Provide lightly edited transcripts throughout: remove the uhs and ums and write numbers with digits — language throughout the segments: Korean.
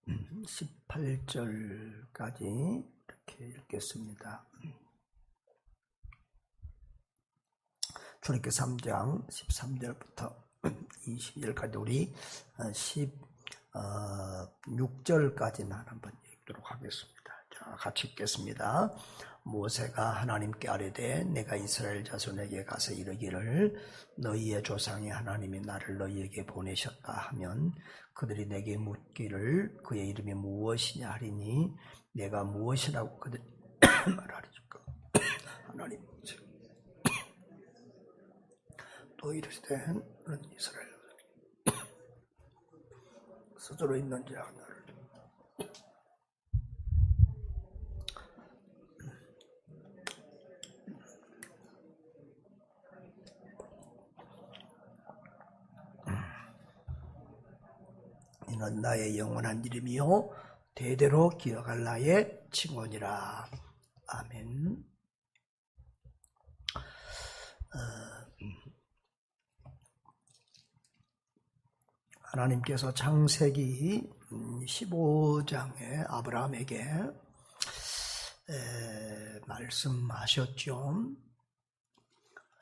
18절까지 이렇게 읽겠습니다. 출애굽기 3장 13절부터 20절까지 우리 16절까지만 한번 읽도록 하겠습니다. 자, 같이 읽겠습니다. 모세가 하나님께 아뢰되 내가 이스라엘 자손에게 가서 이르기를 너희의 조상의 하나님이 나를 너희에게 보내셨다 하면 그들이 내게 묻기를 그의 이름이 무엇이냐 하리니 내가 무엇이라고 그들이 말하리까. 하나님 또 이르시되 너는 이스라엘 스스로 있는 자 하나를 이는 나의 영원한 이름이요 대대로 기억할 나의 칭언이라. 아멘. 하나님께서 창세기 15장에 아브라함에게 말씀하셨죠.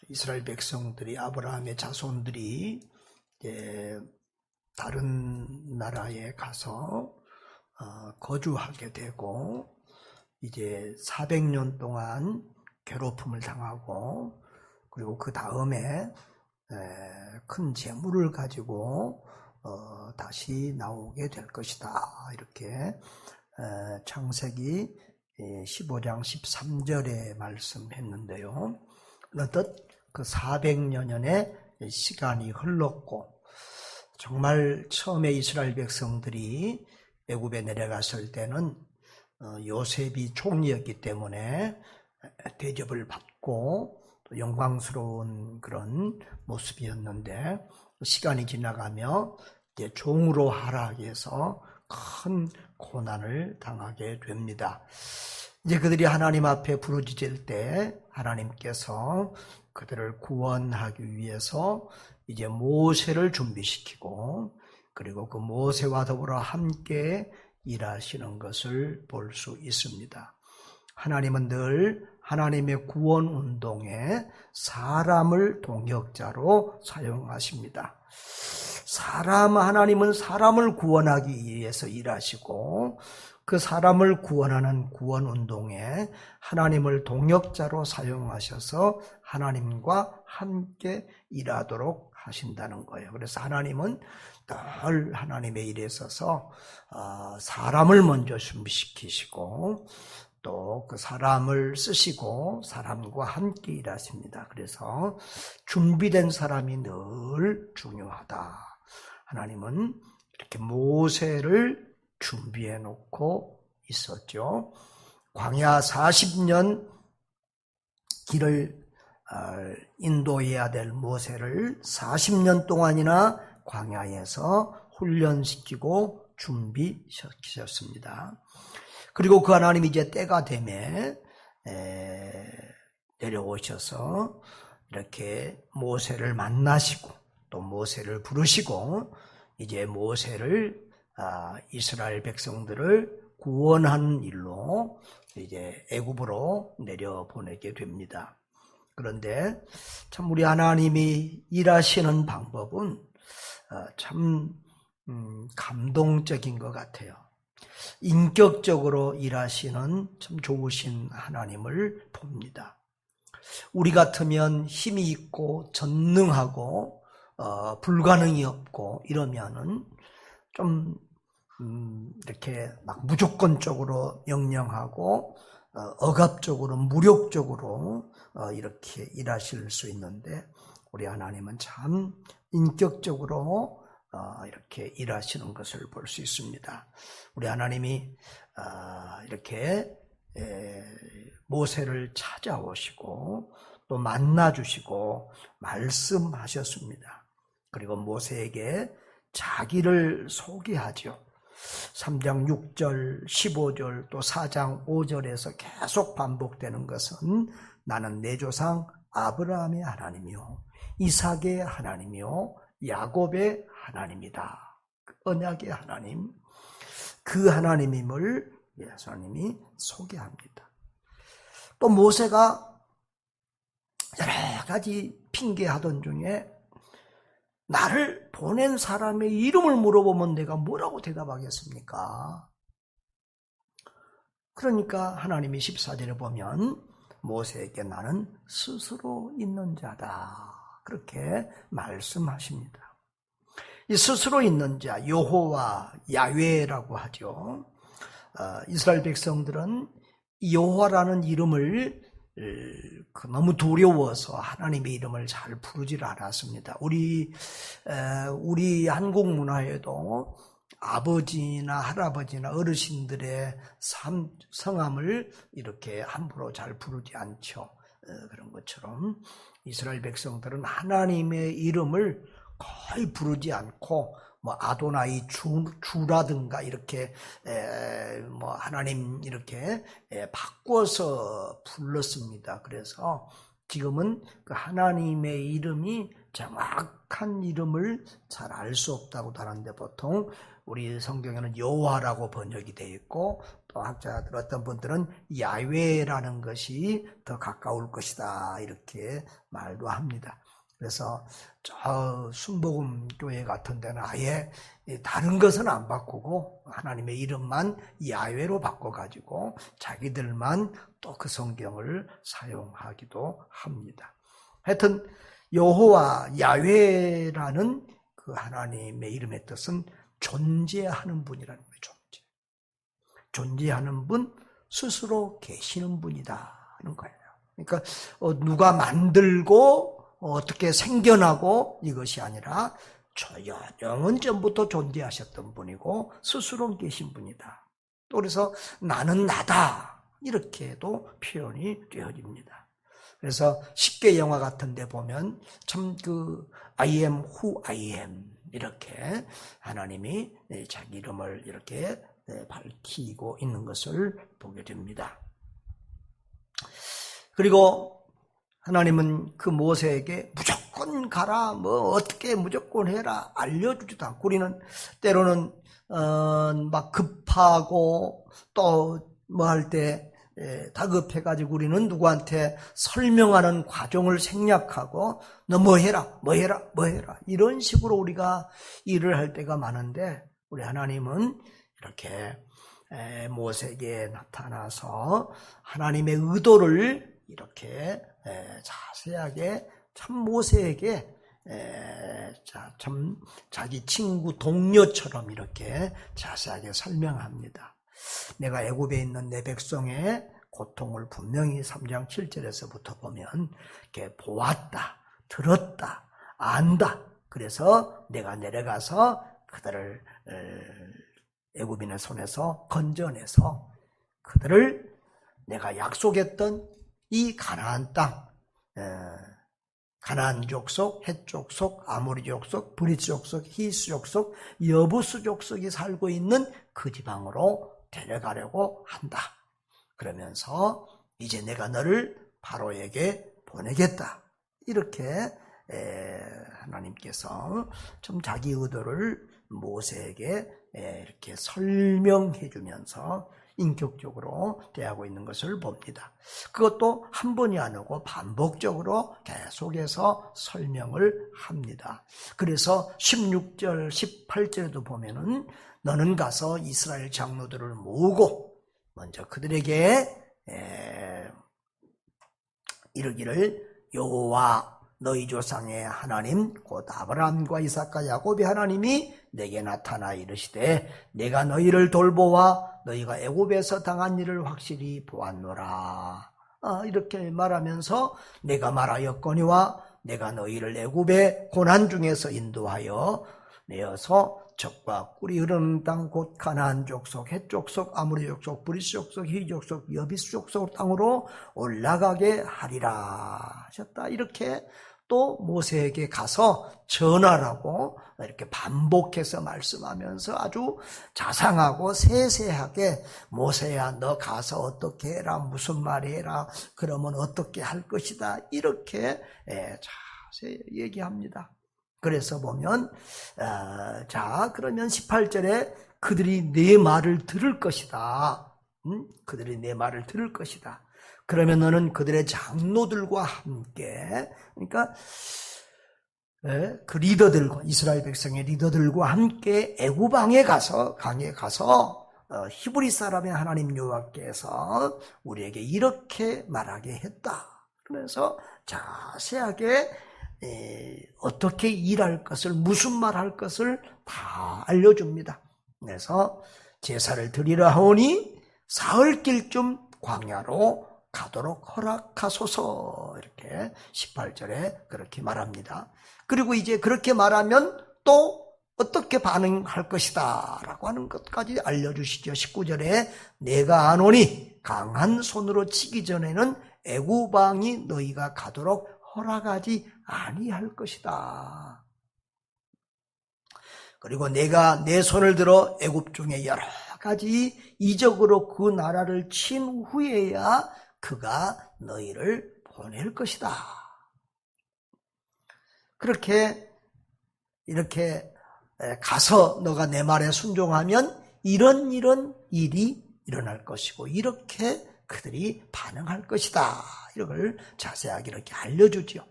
이스라엘 백성들이, 아브라함의 자손들이 다른 나라에 가서 거주하게 되고 이제 400년 동안 괴롭힘을 당하고 그리고 그 다음에 큰 재물을 가지고 다시 나오게 될 것이다. 이렇게 창세기 15장 13절에 말씀했는데요. 어떻듯 그 400여년의 시간이 흘렀고 정말 처음에 이스라엘 백성들이 애굽에 내려갔을 때는 요셉이 총리였기 때문에 대접을 받고 또 영광스러운 그런 모습이었는데 시간이 지나가며 이제 종으로 하락해서 큰 고난을 당하게 됩니다. 이제 그들이 하나님 앞에 부르짖을 때 하나님께서 그들을 구원하기 위해서 이제 모세를 준비시키고 그리고 그 모세와 더불어 함께 일하시는 것을 볼 수 있습니다. 하나님은 늘 하나님의 구원 운동에 사람을 동역자로 사용하십니다. 하나님은 사람을 구원하기 위해서 일하시고 그 사람을 구원하는 구원 운동에 하나님을 동역자로 사용하셔서 하나님과 함께 일하도록 하신다는 거예요. 그래서 하나님은 늘 하나님의 일에 있어서 사람을 먼저 준비시키시고 또 그 사람을 쓰시고 사람과 함께 일하십니다. 그래서 준비된 사람이 늘 중요하다. 하나님은 이렇게 모세를 준비해 놓고 있었죠. 광야 40년 길을 인도해야 될 모세를 40년 동안이나 광야에서 훈련시키고 준비시키셨습니다. 그리고 그 하나님이 이제 때가 되면 내려오셔서 이렇게 모세를 만나시고 또 모세를 부르시고 이제 모세를 이스라엘 백성들을 구원하는 일로 이제 애굽으로 내려보내게 됩니다. 그런데 참 우리 하나님이 일하시는 방법은 참 감동적인 것 같아요. 인격적으로 일하시는 참 좋으신 하나님을 봅니다. 우리 같으면 힘이 있고 전능하고 불가능이 없고 이러면은 좀 이렇게 막 무조건적으로 명령하고 억압적으로 무력적으로 이렇게 일하실 수 있는데 우리 하나님은 참 인격적으로 이렇게 일하시는 것을 볼 수 있습니다. 우리 하나님이 이렇게 모세를 찾아오시고 또 만나주시고 말씀하셨습니다. 그리고 모세에게 자기를 소개하죠. 3장 6절, 15절, 또 4장 5절에서 계속 반복되는 것은 나는 내 조상 아브라함의 하나님이요 이삭의 하나님이요 야곱의 하나님이다. 언약의 하나님. 그 하나님임을 하나님이 소개합니다. 또 모세가 여러 가지 핑계하던 중에 나를 보낸 사람의 이름을 물어보면 내가 뭐라고 대답하겠습니까? 그러니까 하나님이 14절에 보면 모세에게 나는 스스로 있는 자다, 그렇게 말씀하십니다. 이 스스로 있는 자, 여호와, 야훼라고 하죠. 이스라엘 백성들은 여호와라는 이름을 너무 두려워서 하나님의 이름을 잘 부르질 않았습니다. 우리 한국 문화에도 아버지나 할아버지나 어르신들의 성함을 이렇게 함부로 잘 부르지 않죠. 그런 것처럼 이스라엘 백성들은 하나님의 이름을 거의 부르지 않고 아도나이 주라든가 이렇게 하나님 이렇게 바꿔서 불렀습니다. 그래서 지금은 그 하나님의 이름이 정확한 이름을 잘 알 수 없다고 하는데, 보통 우리 성경에는 여호와라고 번역이 되어 있고, 또 학자들 어떤 분들은 야훼라는 것이 더 가까울 것이다, 이렇게 말도 합니다. 그래서 저 순복음 교회 같은 데는 아예 다른 것은 안 바꾸고 하나님의 이름만 야훼로 바꿔가지고 자기들만 또 그 성경을 사용하기도 합니다. 하여튼 여호와, 야훼라는 그 하나님의 이름의 뜻은 존재하는 분이라는 거예요. 존재하는 분, 스스로 계시는 분이다 하는 거예요. 그러니까 누가 만들고 어떻게 생겨나고 이것이 아니라 영원 전부터 존재하셨던 분이고 스스로 계신 분이다. 또 그래서 나는 나다, 이렇게도 표현이 되어집니다. 그래서 십계 영화 같은 데 보면 참 I am who I am, 이렇게 하나님이 자기 이름을 이렇게 밝히고 있는 것을 보게 됩니다. 그리고 하나님은 그 모세에게 무조건 가라, 어떻게 무조건 해라 알려주지도 않고, 우리는 때로는 막 급하고 또 할 때 다급해가지고 우리는 누구한테 설명하는 과정을 생략하고 너 뭐 해라 이런 식으로 우리가 일을 할 때가 많은데, 우리 하나님은 이렇게 모세에게 나타나서 하나님의 의도를 이렇게 자세하게 참 모세에게 참 자기 친구 동료처럼 이렇게 자세하게 설명합니다. 내가 애굽에 있는 내 백성의 고통을 분명히 3장 7절에서부터 보면 이렇게 보았다, 들었다, 안다. 그래서 내가 내려가서 그들을 애굽인의 손에서 건져내서 그들을 내가 약속했던 이 가나안 땅, 가나안 족속, 헷 족속, 아모리 족속, 브리스 족속, 히스 족속, 여부스 족속이 살고 있는 그 지방으로 데려가려고 한다. 그러면서 이제 내가 너를 바로에게 보내겠다. 이렇게 하나님께서 좀 자기 의도를 모세에게 이렇게 설명해 주면서 인격적으로 대하고 있는 것을 봅니다. 그것도 한 번이 아니고 반복적으로 계속해서 설명을 합니다. 그래서 16절, 18절에도 보면은 너는 가서 이스라엘 장로들을 모으고 먼저 그들에게 이르기를 여호와 너희 조상의 하나님 곧 아브라함과 이삭과 야곱의 하나님이 내게 나타나 이르시되 내가 너희를 돌보아 너희가 애굽에서 당한 일을 확실히 보았노라. 이렇게 말하면서 내가 말하였거니와 내가 너희를 애굽의 고난 중에서 인도하여 내어서 적과 꿀이 흐르는 땅 곧 가나안 족속, 헷 족속, 아모리 족속, 브리스 족속, 히 족속, 여비스 족속 땅으로 올라가게 하리라 하셨다. 이렇게 또 모세에게 가서 전하라고 이렇게 반복해서 말씀하면서 아주 자상하고 세세하게 모세야 너 가서 어떻게 해라, 무슨 말이 해라, 그러면 어떻게 할 것이다, 이렇게 자세히 얘기합니다. 그래서 보면 자 그러면 18절에 그들이 내 말을 들을 것이다. 그들이 내 말을 들을 것이다. 그러면 너는 그들의 장로들과 함께, 그러니까 그 리더들과, 이스라엘 백성의 리더들과 함께 애굽 강에 가서 히브리 사람의 하나님 여호와께서 우리에게 이렇게 말하게 했다. 그러면서 자세하게 어떻게 일할 것을, 무슨 말 할 것을 다 알려줍니다. 그래서 제사를 드리려 하오니 사흘길쯤 광야로 가도록 허락하소서, 이렇게 18절에 그렇게 말합니다. 그리고 이제 그렇게 말하면 또 어떻게 반응할 것이다 라고 하는 것까지 알려주시죠. 19절에 내가 아노니 강한 손으로 치기 전에는 애굽 왕이 너희가 가도록 허락하지 아니할 것이다. 그리고 내가 내 손을 들어 애굽 중에 여러 가지 이적으로 그 나라를 친 후에야 그가 너희를 보낼 것이다. 이렇게 가서 너가 내 말에 순종하면 이런 일이 일어날 것이고 이렇게 그들이 반응할 것이다. 이걸 자세하게 이렇게 알려주죠.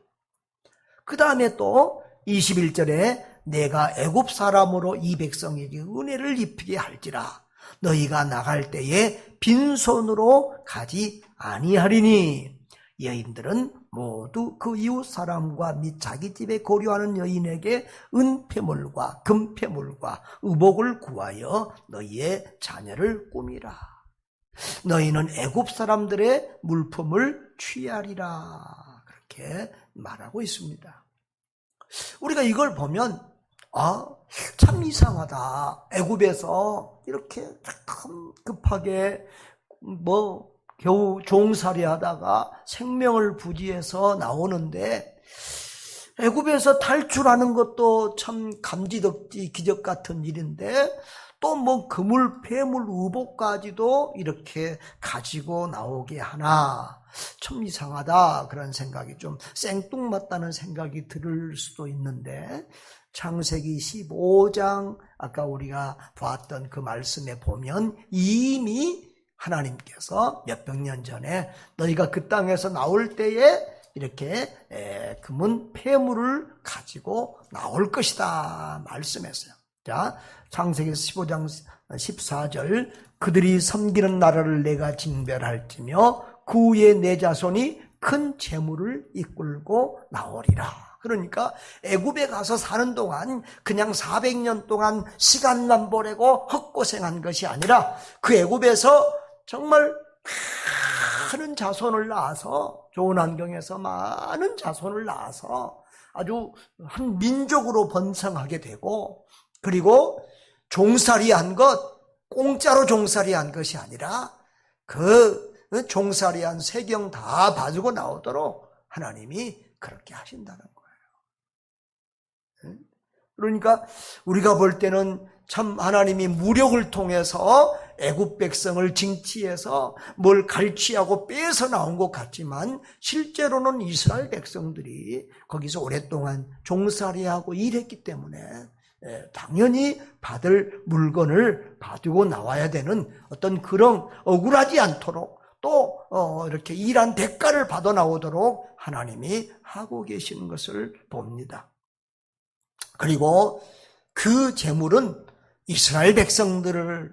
그 다음에 또 21절에 내가 애굽 사람으로 이 백성에게 은혜를 입히게 할지라 너희가 나갈 때에 빈손으로 가지 아니하리니 여인들은 모두 그 이웃 사람과 및 자기 집에 거류하는 여인에게 은폐물과 금폐물과 의복을 구하여 너희의 자녀를 꾸미라. 너희는 애굽 사람들의 물품을 취하리라. 그렇게 말하고 있습니다. 우리가 이걸 보면 참 이상하다. 애굽에서 이렇게 참 급하게 겨우 종살이 하다가 생명을 부지해서 나오는데 애굽에서 탈출하는 것도 참 감지덕지 기적 같은 일인데 또 그물, 폐물, 의복까지도 이렇게 가지고 나오게 하나 참 이상하다. 그런 생각이 좀 생뚱맞다는 생각이 들을 수도 있는데 창세기 15장 아까 우리가 봤던 그 말씀에 보면 이미 하나님께서 몇백 년 전에 너희가 그 땅에서 나올 때에 이렇게 금은 폐물을 가지고 나올 것이다 말씀했어요. 자, 창세기 15장 14절 그들이 섬기는 나라를 내가 징별할지며 그 후에 내 자손이 큰 재물을 이끌고 나오리라. 그러니까 애굽에 가서 사는 동안 그냥 400년 동안 시간만 보내고 헛고생한 것이 아니라 그 애굽에서 정말 많은 자손을 낳아서 좋은 환경에서 많은 자손을 낳아서 아주 한 민족으로 번성하게 되고 그리고 종살이한 것 공짜로 종살이한 것이 아니라 그 종살이한 세경 다 봐주고 나오도록 하나님이 그렇게 하신다는 거예요. 그러니까 우리가 볼 때는 참 하나님이 무력을 통해서 애굽 백성을 징치해서 뭘 갈취하고 빼서 나온 것 같지만 실제로는 이스라엘 백성들이 거기서 오랫동안 종살이하고 일했기 때문에 당연히 받을 물건을 가지고 나와야 되는 어떤 그런 억울하지 않도록 또 이렇게 일한 대가를 받아 나오도록 하나님이 하고 계시는 것을 봅니다. 그리고 그 재물은 이스라엘 백성들의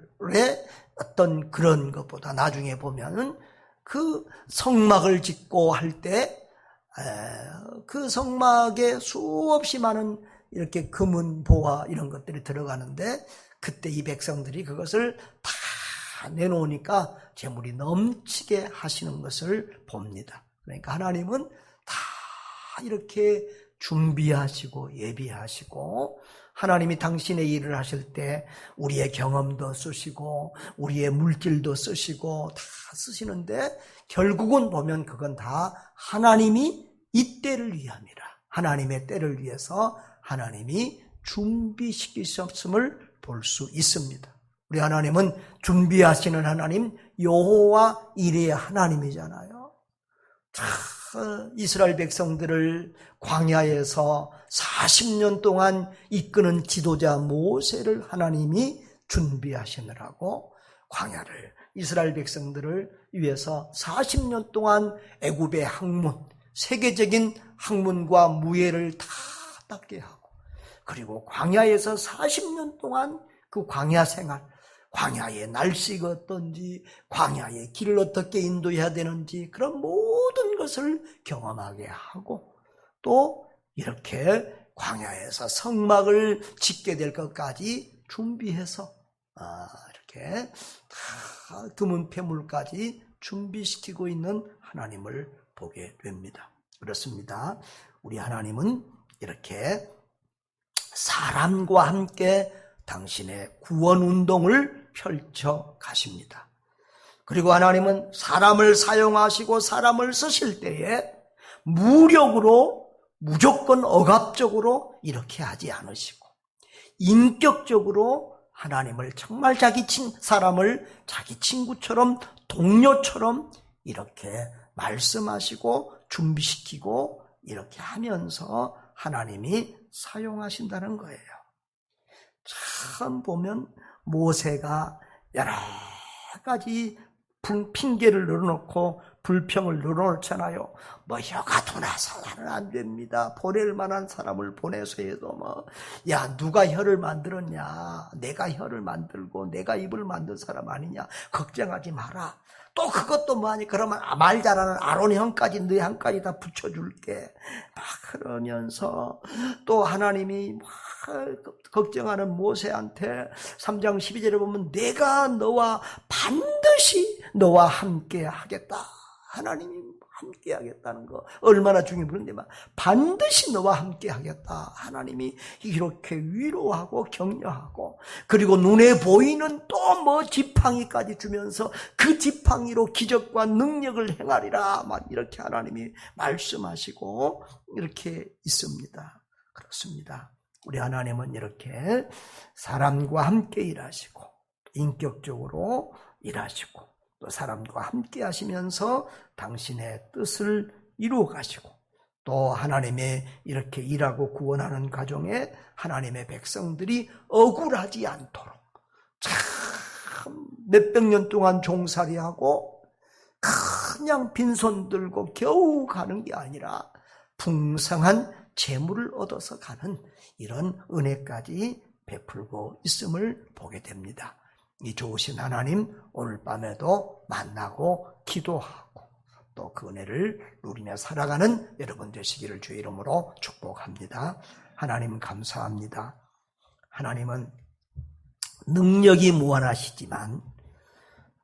어떤 그런 것보다 나중에 보면은 그 성막을 짓고 할 때 그 성막에 수없이 많은 이렇게 금은 보화 이런 것들이 들어가는데 그때 이 백성들이 그것을 다 내놓으니까 재물이 넘치게 하시는 것을 봅니다. 그러니까 하나님은 다 이렇게 준비하시고 예비하시고 하나님이 당신의 일을 하실 때 우리의 경험도 쓰시고 우리의 물질도 쓰시고 다 쓰시는데 결국은 보면 그건 다 하나님이 이 때를 위함이라. 하나님의 때를 위해서 하나님이 준비시키셨음을 볼 수 있습니다. 우리 하나님은 준비하시는 하나님 여호와 이레의 하나님이잖아요. 이스라엘 백성들을 광야에서 40년 동안 이끄는 지도자 모세를 하나님이 준비하시느라고 광야를 이스라엘 백성들을 위해서 40년 동안 애굽의 학문, 세계적인 학문과 무예를 다 닦게 하고, 그리고 광야에서 40년 동안 그 광야 생활, 광야의 날씨가 어떤지, 광야의 길을 어떻게 인도해야 되는지, 그런 모든 것을 경험하게 하고, 또 이렇게 광야에서 성막을 짓게 될 것까지 준비해서 이렇게 다 드문 폐물까지 준비시키고 있는 하나님을 보게 됩니다. 그렇습니다. 우리 하나님은 이렇게 사람과 함께 당신의 구원 운동을 펼쳐 가십니다. 그리고 하나님은 사람을 사용하시고 사람을 쓰실 때에 무력으로, 무조건 억압적으로 이렇게 하지 않으시고, 인격적으로 하나님을 정말 사람을 자기 친구처럼, 동료처럼 이렇게 말씀하시고 준비시키고 이렇게 하면서 하나님이 사용하신다는 거예요. 참 보면 모세가 여러 가지 핑계를 늘어놓고 불평을 늘어놓잖아요. 뭐 혀가 둔해서는 안 됩니다. 보낼 만한 사람을 보내서 해도 야, 누가 혀를 만들었냐, 내가 혀를 만들고 내가 입을 만든 사람 아니냐, 걱정하지 마라. 또 그것도 뭐하니, 그러면 말 잘하는 아론 형까지, 너희 형까지 다 붙여줄게. 막 그러면서 또 하나님이 막 걱정하는 모세한테 3장 12절에 보면 내가 반드시 너와 함께 하겠다. 하나님이 함께 하겠다는 거 얼마나 중요해. 그런데 반드시 너와 함께 하겠다. 하나님이 이렇게 위로하고 격려하고, 그리고 눈에 보이는 또 지팡이까지 주면서 그 지팡이로 기적과 능력을 행하리라. 막 이렇게 하나님이 말씀하시고 이렇게 있습니다. 그렇습니다. 우리 하나님은 이렇게 사람과 함께 일하시고, 인격적으로 일하시고, 또 사람과 함께 하시면서 당신의 뜻을 이루어 가시고, 또 하나님의 이렇게 일하고 구원하는 가정에 하나님의 백성들이 억울하지 않도록 참 몇백 년 동안 종살이하고 그냥 빈손 들고 겨우 가는 게 아니라 풍성한 재물을 얻어서 가는 이런 은혜까지 베풀고 있음을 보게 됩니다. 이 좋으신 하나님, 오늘 밤에도 만나고 기도하고 또 그 은혜를 누리며 살아가는 여러분 되시기를 주의 이름으로 축복합니다. 하나님 감사합니다. 하나님은 능력이 무한하시지만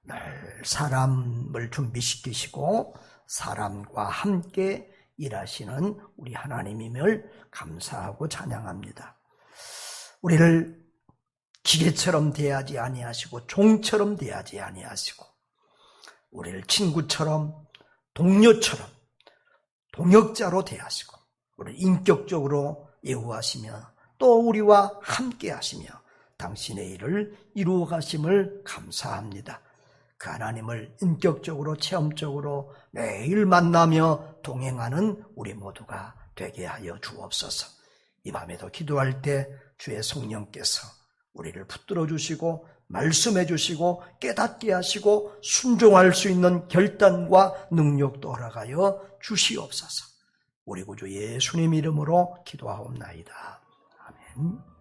늘 사람을 준비시키시고 사람과 함께 일하시는 우리 하나님임을 감사하고 찬양합니다. 우리를 기계처럼 대하지 아니하시고 종처럼 대하지 아니하시고 우리를 친구처럼, 동료처럼, 동역자로 대하시고 우리를 인격적으로 예우하시며 또 우리와 함께 하시며 당신의 일을 이루어 가심을 감사합니다. 그 하나님을 인격적으로, 체험적으로 매일 만나며 동행하는 우리 모두가 되게 하여 주옵소서. 이 밤에도 기도할 때 주의 성령께서 우리를 붙들어 주시고 말씀해 주시고 깨닫게 하시고 순종할 수 있는 결단과 능력도 허락하여 주시옵소서. 우리 구주 예수님 이름으로 기도하옵나이다. 아멘.